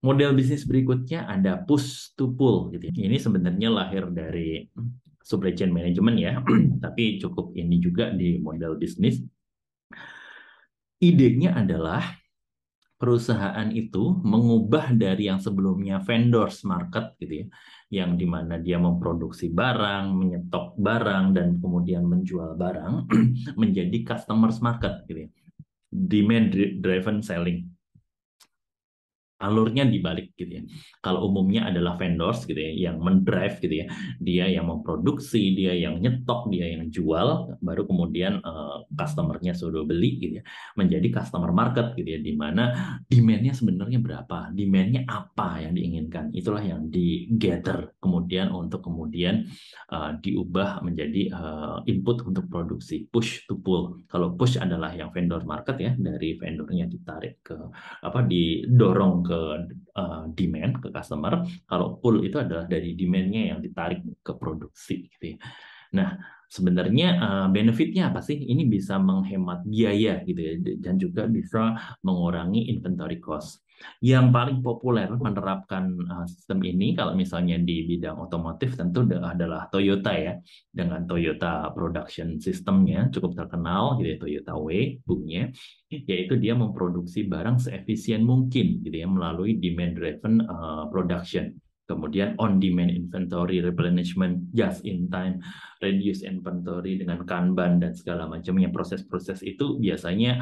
Model bisnis berikutnya ada push to pull gitu ya. Ini sebenarnya lahir dari supply chain management ya, tapi cukup ini juga di model bisnis. Idenya adalah perusahaan itu mengubah dari yang sebelumnya vendors market gitu ya, yang dimana dia memproduksi barang, menyetok barang, dan kemudian menjual barang, menjadi customers market gitu ya, demand driven selling. Alurnya dibalik gitu ya. Kalau umumnya adalah vendors gitu ya, yang mendrive gitu ya, dia yang memproduksi, dia yang nyetok, dia yang jual, baru kemudian customernya sudah beli gitu ya, menjadi customer market gitu ya, di mana demand-nya sebenarnya berapa, demand-nya apa yang diinginkan, itulah yang di gather kemudian untuk kemudian diubah menjadi input untuk produksi, push to pull. Kalau push adalah yang vendor market ya, dari vendornya ditarik ke didorong ke demand ke customer. Kalau pull itu adalah dari demand-nya yang ditarik ke produksi gitu ya. Nah, sebenarnya benefitnya apa sih? Ini bisa menghemat biaya gitu ya, dan juga bisa mengurangi inventory cost. Yang paling populer menerapkan sistem ini kalau misalnya di bidang otomotif tentu adalah Toyota ya, dengan Toyota Production System-nya cukup terkenal gitu ya, Toyota Way bunyinya, yaitu dia memproduksi barang seefisien mungkin gitu ya, melalui demand driven production. Kemudian on demand inventory replenishment, just in time, reduce inventory dengan Kanban dan segala macamnya. Proses-proses itu biasanya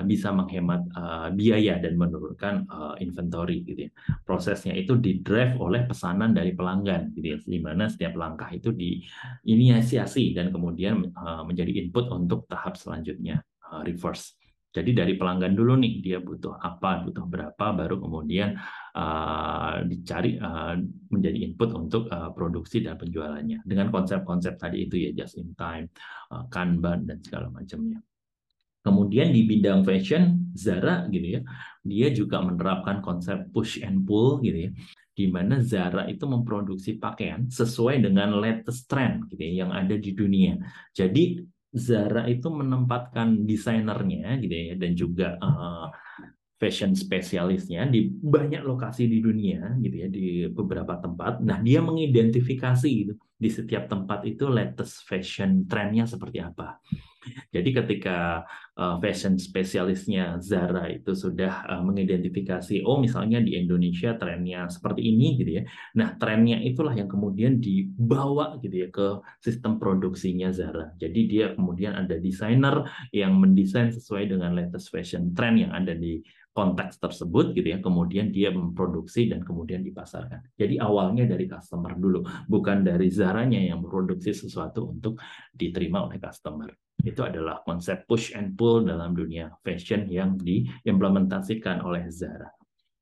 bisa menghemat biaya dan menurunkan inventory gitu ya. Prosesnya itu didrive oleh pesanan dari pelanggan gitu ya, di mana setiap langkah itu diinisiasi dan kemudian menjadi input untuk tahap selanjutnya, reverse. Jadi dari pelanggan dulu nih, dia butuh apa, butuh berapa, baru kemudian dicari menjadi input untuk produksi dan penjualannya. Dengan konsep-konsep tadi itu ya, just in time, Kanban, dan segala macamnya. Kemudian di bidang fashion, Zara gitu ya, dia juga menerapkan konsep push and pull gitu ya, di mana Zara itu memproduksi pakaian sesuai dengan latest trend gitu ya, yang ada di dunia. Jadi Zara itu menempatkan desainernya gitu ya, dan juga fashion spesialisnya di banyak lokasi di dunia gitu ya, di beberapa tempat. Nah, dia mengidentifikasi gitu di setiap tempat itu latest fashion trendnya seperti apa. Jadi ketika fashion spesialisnya Zara itu sudah mengidentifikasi, oh misalnya di Indonesia trennya seperti ini gitu ya. Nah, trennya itulah yang kemudian dibawa gitu ya ke sistem produksinya Zara. Jadi dia kemudian ada desainer yang mendesain sesuai dengan latest fashion trend yang ada di konteks tersebut gitu ya. Kemudian dia memproduksi dan kemudian dipasarkan. Jadi awalnya dari customer dulu, bukan dari Zaranya yang memproduksi sesuatu untuk diterima oleh customer. Itu adalah konsep push and pull dalam dunia fashion yang diimplementasikan oleh Zara.